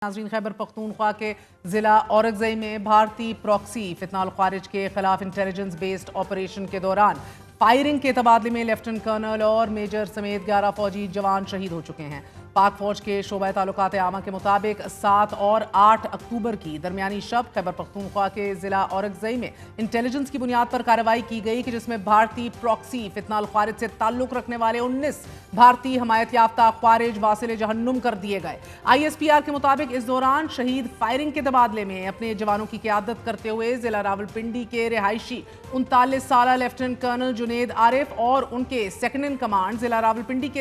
नाज़रीन, खैबर पख्तूनख्वा के ज़िला औरंगज़ई में भारतीय प्रॉक्सी फितनाल खारिज के खिलाफ इंटेलिजेंस बेस्ड ऑपरेशन के दौरान फायरिंग के तबादले में लेफ्टिनेंट कर्नल और मेजर समेत 11 फौजी जवान शहीद हो चुके हैं। पाक फौज के शोबा ताल्लुकात आमा के मुताबिक 7 और 8 अक्टूबर की दरमियानी शब खैबर पख्तूनख्वा के ज़िला औरंगज़ई में इंटेलिजेंस की बुनियाद पर कार्रवाई की गई कि जिसमें भारतीय प्रॉक्सी फितनाल खारिज से ताल्लुक़ रखने वाले 19 भारतीय हमायत याफ्ता खारिज वासिल जहन्नुम कर दिए गए। ISPR के मुताबिक इस दौरान शहीद फायरिंग के तबादले में अपने जवानों की क़यादत करते हुए ज़िला रावलपिंडी के रिहायशी 39 साला लेफ्टिनेंट कर्नल जुनेद आरिफ और उनके सेकंड इन कमांड ज़िला रावलपिंडी के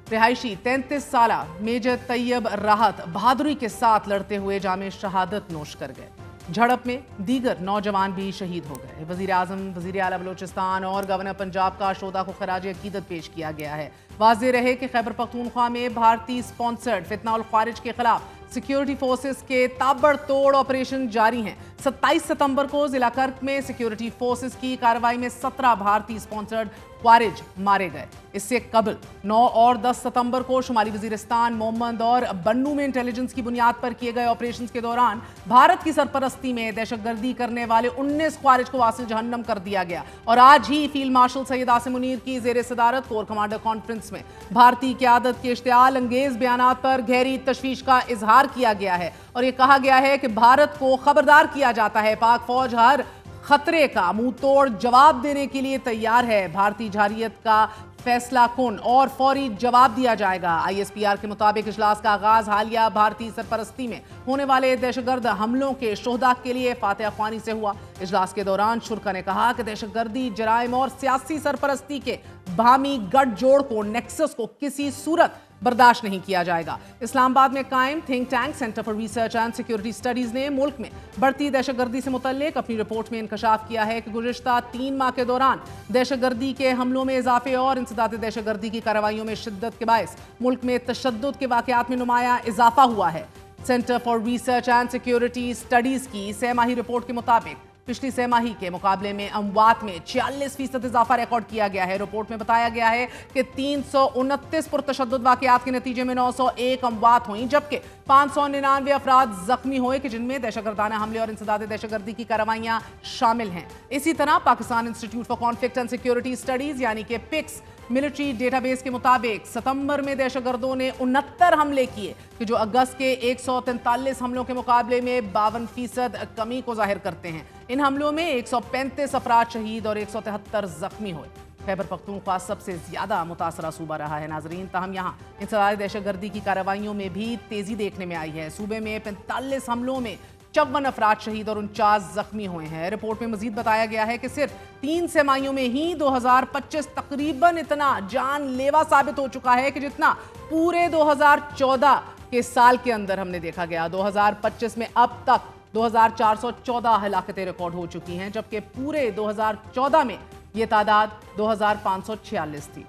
रिहायशी 33 साला मेजर तैयब राहत बहादुरी के साथ लड़ते हुए जामे शहादत नोश कर गए। झड़प में दीगर नौजवान भी शहीद हो गए। वज़ीर आज़म, वज़ीर आला बलोचिस्तान और गवर्नर पंजाब का शोदा को खराज अकीदत पेश किया गया है। वाज़ेह रहे कि खैबर पख्तूनख्वा में भारतीय स्पॉन्सर्ड फितनाल खारिज के खिलाफ सिक्योरिटी फोर्सेस के ताबड़तोड़ ऑपरेशन जारी हैं। 27 सितंबर को जिला कर्क में सिक्योरिटी फोर्सेस की कार्रवाई में 17 भारतीय स्पॉन्सर्ड खारिज मारे गए। इससे कबल 9 और 10 सितंबर को शुमाली वजीरिस्तान, मोहम्मद और बन्नू में इंटेलिजेंस की बुनियाद पर किए गए ऑपरेशंस के दौरान भारत की सरपरस्ती में दहशतगर्दी करने वाले 19 खारिज को वासिल जहन्नम कर दिया गया। और आज ही फील्ड मार्शल सैयद आसिम मुनीर की ज़ेर सदारत कोर कमांडर कॉन्फ्रेंस में भारतीय क़यादत के इश्तिआल अंगेज बयानात पर गहरी तशवीश का इजहार किया गया है और ये कहा गया है कि भारत को खबरदार किया जाता है। पाक फौज हर खतरे का मुंह तोड़ जवाब देने के लिए तैयार है। भारतीय जारियत का फैसला कुन और फौरी जवाब दिया जाएगा। ISPR के मुताबिक इजलास का आगाज हालिया भारतीय सरपरस्ती में होने वाले दहशतगर्द हमलों के शोहदा के लिए फातिहा ख्वानी से हुआ। इजलास के दौरान शुरा ने कहा कि दहशतगर्दी, जराइम और सियासी सरपरस्ती के बाहमी गठजोड़ को, नेक्सस को किसी सूरत बर्दाश्त नहीं किया जाएगा। इस्लामाबाद में कायम think tank centre for research and security studies ने मुल्क में बढ़ती दहशतगर्दी से मुतल्लिक अपनी रिपोर्ट में इंकशाफ किया है कि गुज़िश्ता 3 माह के दौरान दहशतगर्दी के हमलों में इजाफे और इंसदाद दहशतगर्दी की कार्रवाइयों में शिद्दत के बायस मुल्क में तशद्दुद के वाक़यात में नुमाया इजाफा हुआ है। Centre for research and security studies की सहमाही रिपोर्ट के मुताबिक पिछली सहमाही के मुकाबले में अमवात में 46% इजाफा रिकॉर्ड किया गया है। रिपोर्ट में बताया गया है कि 329 पुरतशद्दुद वाक़यात के नतीजे में 901 अमवात हुई, जबकि 599 अफराद जख्मी हुए कि जिनमें दहशतगर्दाना हमले और इंसदाद दहशतगर्दी की कार्रवाइयां शामिल हैं। इसी तरह Pakistan institute for conflict and security studies यानी कि पिक्स मिलिट्री डेटाबेस के मुताबिक सितंबर में दहशतगर्दों ने 69 हमले किए कि जो अगस्त के 143 हमलों के मुकाबले में 52% कमी को जाहिर करते हैं। इन हमलों में 135 अफराद शहीद और 173 जख्मी हुए। खैबर पख्तूनख्वा सबसे ज्यादा मुतासरा सूबा रहा है नाजरीन। ताहम यहाँ इंसदाद दहशतगर्दी की कार्रवाइयों में भी तेजी देखने में आई है। सूबे में 45 हमलों में 54 अफराद शहीद और 49 जख्मी हुए हैं। रिपोर्ट में मजीद बताया गया है कि सिर्फ 3 सहमाहियों में ही 2025 तकरीबन इतना जानलेवा साबित हो चुका है कि जितना पूरे 2014 के साल के अंदर हमने देखा गया। 2025 में अब तक 2414 हलाकतें रिकॉर्ड हो चुकी हैं, जबकि पूरे 2014 में ये तादाद 2546 थी।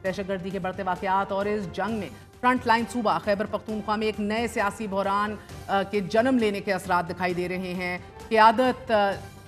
दहशतगर्दी के बढ़ते वाक़यात और इस जंग में फ्रंट लाइन सूबा खैबर पख्तूनख्वा में एक नए सियासी बहरान के जन्म लेने के असरात दिखाई दे रहे हैं। क़यादत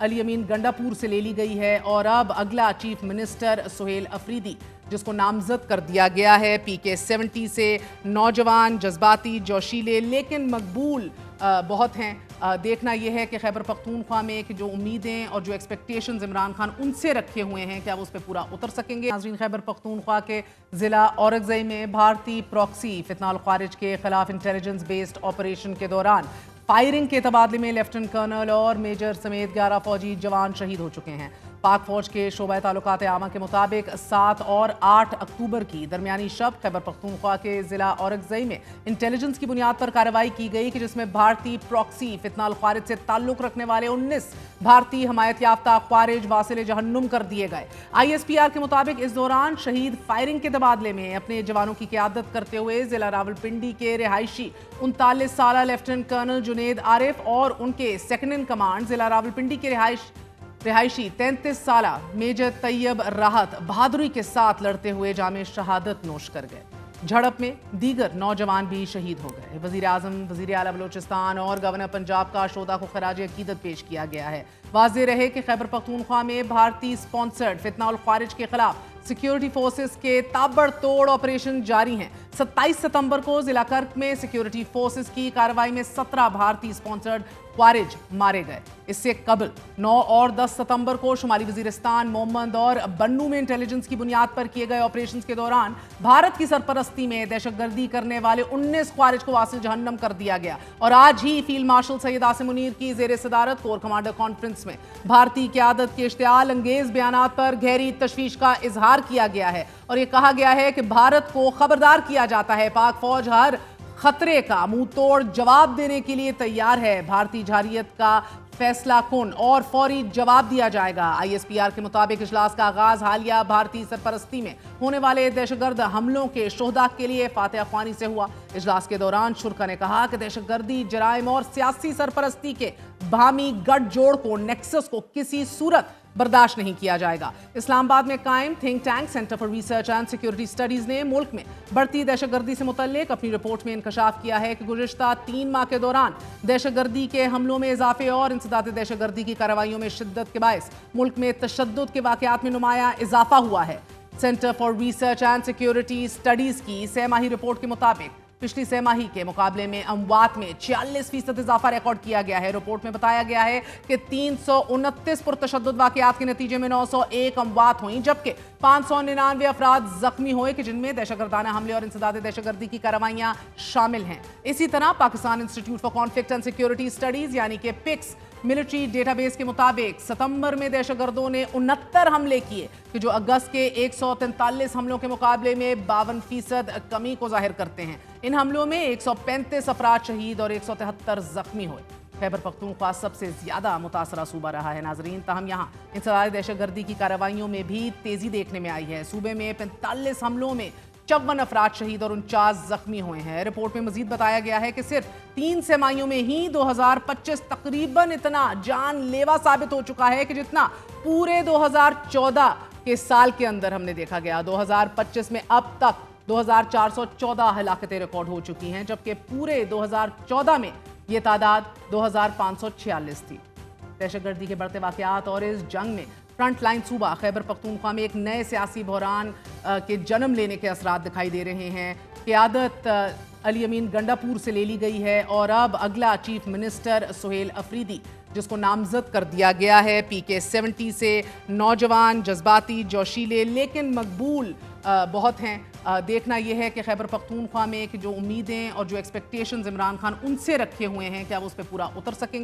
अली अमीन गंडापुर से ले ली गई है और अब अगला चीफ मिनिस्टर सुहेल अफरीदी, जिसको नामजद कर दिया गया है PK-70 से, नौजवान, जज्बाती, जोशीले लेकिन मकबूल बहुत हैं। देखना यह है कि खैबर पख्तूनख्वा में कि जो उम्मीदें और जो एक्सपेक्टेशंस इमरान खान उनसे रखे हुए हैं, क्या वो उस पर पूरा उतर सकेंगे। नाज़रीन, खैबर पख्तूनख्वा के ज़िला औरंगज़ई में भारतीय प्रॉक्सी फितनाल खारिज के खिलाफ इंटेलिजेंस बेस्ड ऑपरेशन के दौरान फायरिंग के तबादले में लेफ्टिनेंट कर्नल और मेजर समेत 11 फौजी जवान शहीद हो चुके हैं। पाक फौज के शोबा ताल्लुकात आमा के मुताबिक 7 और 8 अक्टूबर की दरमियानी शब खैबर पख्तूनख्वा के ज़िला औरंगज़ई में इंटेलिजेंस की बुनियाद पर कार्रवाई की गई कि जिसमें भारतीय प्रॉक्सी फितनाल खारिज से ताल्लुक़ रखने वाले 19 भारतीय हमायत याफ्ता खारिज वासिल जहन्नुम कर दिए गए। ISPR के मुताबिक इस दौरान शहीद फायरिंग के तबादले में अपने जवानों की क़यादत करते हुए ज़िला रावलपिंडी के रिहायशी 39 साला लेफ्टिनेंट कर्नल जुनेद आरिफ और उनके सेकंड इन कमांड ज़िला रावलपिंडी के रिहायशी 33 साला मेजर तैयब राहत बहादुरी के साथ लड़ते हुए जामे शहादत नोश कर गए। झड़प में दीगर नौजवान भी शहीद हो गए। वज़ीर आज़म, वज़ीर आला बलोचिस्तान और गवर्नर पंजाब का शोदा को खराज अकीदत पेश किया गया है। वाज़ेह रहे कि खैबर पख्तूनख्वा में भारतीय स्पॉन्सर्ड फितनाल खारिज के खिलाफ सिक्योरिटी फोर्सेस के ताबड़तोड़ ऑपरेशन जारी हैं। 27 सितंबर को जिला कर्क में सिक्योरिटी फोर्सेस की कार्रवाई में 17 भारतीय स्पॉन्सर्ड ख्वारिज मारे गए। इससे कबल 9 और 10 सितंबर को शुमाली वजीरिस्तान, मोहम्मद और बन्नू में इंटेलिजेंस की बुनियाद पर किए गए ऑपरेशंस के दौरान भारत की सरपरस्ती में दहशतगर्दी करने वाले 19 ख्वारिज को वासिल जहन्नम कर दिया गया। और आज ही फील्ड मार्शल सैयद आसिम मुनीर की जेर सदारत कोर कमांडर कॉन्फ्रेंस में भारतीय क़यादत के इश्तियाल अंगेज बयानात पर गहरी तशवीश का इजहार किया गया है और ये कहा गया है कि भारत को खबरदार किया जाता है, पाक फौज हर खतरे का मुंह तोड़ जवाब देने के लिए तैयार है। भारतीय जारियत का फैसला कुन और फौरी जवाब दिया जाएगा। ISPR के मुताबिक इजलास का आगाज हालिया भारतीय सरपरस्ती में होने वाले दहशतगर्द हमलों के शोहदा के लिए फातिहा ख्वानी से हुआ। इजलास के दौरान शुरा ने कहा कि दहशतगर्दी, जराइम और सियासी सरपरस्ती के बाहमी गठजोड़ को, नेक्सस को किसी सूरत बर्दाश्त नहीं किया जाएगा। इस्लामाबाद में कायम think tank centre for research and security studies ने मुल्क में बढ़ती दहशतगर्दी से मुतल्लिक अपनी रिपोर्ट में इंकशाफ किया है कि गुज़िश्ता 3 माह के दौरान दहशतगर्दी के हमलों में इजाफे और इंसदाद दहशतगर्दी की कार्रवाइयों में शिद्दत के बायस मुल्क में तशद्दुद के वाक़यात में नुमाया इजाफा हुआ है। Centre for research and security studies की सहमाही रिपोर्ट के मुताबिक पिछली सहमाही के मुकाबले में अमवात में 46% इजाफा रिकॉर्ड किया गया है। रिपोर्ट में बताया गया है कि 329 पुरतशद्दुद वाक़यात के नतीजे में 901 अमवात हुई, जबकि 599 अफराद जख्मी हुए कि जिनमें दहशतगर्दाना हमले और इंसदाद दहशतगर्दी की कार्रवाइयां शामिल हैं। इसी तरह Pakistan institute for conflict and security studies यानी कि पिक्स मिलिट्री डेटाबेस के मुताबिक सितंबर में दहशतगर्दों ने 69 हमले किए कि जो अगस्त के 143 हमलों के मुकाबले में 52% कमी को जाहिर करते हैं। इन हमलों में 135 अफराद शहीद और 173 जख्मी हुए। खैबर पख्तूनख्वा सबसे ज्यादा मुतासरा सूबा रहा है नाजरीन। ताहम यहाँ इंसदाद दहशतगर्दी की कार्रवाइयों में भी तेजी देखने में आई है। सूबे में 45 हमलों में 54 अफराद शहीद और 49 जख्मी हुए हैं। रिपोर्ट में मजीद बताया गया है कि सिर्फ 3 सहमाहियों में ही 2025 तकरीबन इतना जानलेवा साबित हो चुका है कि जितना पूरे 2014 के साल के अंदर हमने देखा गया। 2025 में अब तक 2414 हलाकतें रिकॉर्ड हो चुकी हैं, जबकि पूरे 2014 में ये तादाद 2546 थी। दहशतगर्दी के बढ़ते वाक़यात और इस जंग में फ्रंट लाइन सूबा खैबर पख्तूनख्वा में एक नए सियासी बहरान के जन्म लेने के असरात दिखाई दे रहे हैं। क़यादत अली अमीन गंडापुर से ले ली गई है और अब अगला चीफ मिनिस्टर सुहेल अफरीदी, जिसको नामजद कर दिया गया है PK 70 से। नौजवान, जज्बाती, जोशीले लेकिन मकबूल बहुत हैं। देखना यह है कि खैबर पख्तूनख्वा में कि जो उम्मीदें और जो एक्सपेक्टेशंस इमरान खान उनसे रखे हुए हैं, क्या वो उस पर पूरा उतर सकेंगे।